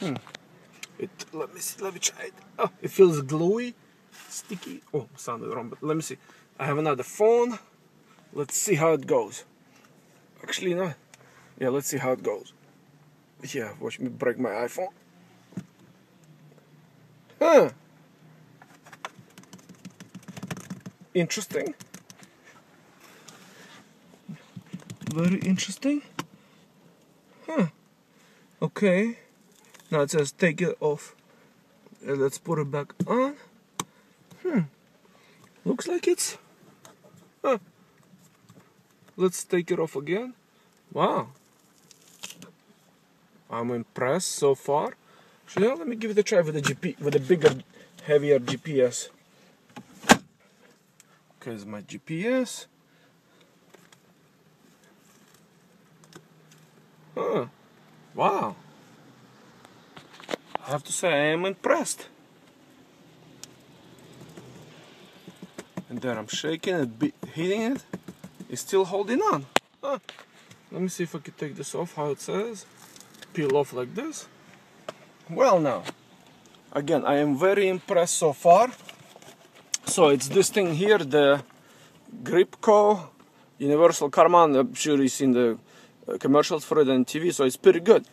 Let me see, let me try it. Oh, it feels gluey, sticky. Oh, sounded wrong, but let me see. I have another phone. Let's see how it goes. Actually, no. Yeah, let's see how it goes. Yeah, watch me break my iPhone. Huh. Interesting. Very interesting. Huh. Okay. Now it says take it off. Let's put it back on. Looks like it's... Huh. Let's take it off again. Wow. I'm impressed so far. So now let me give it a try with the bigger, heavier GPS. Okay, it's my GPS. Huh. Wow. I have to say I am impressed. And there I'm shaking it, hitting it. It's still holding on. Huh. Let me see if I can take this off, how it says. Peel off like this. Well now, again, I am very impressed so far. So it's this thing here, the Gripco Universal Karman. I'm sure you've seen the commercials for it on TV, so it's pretty good.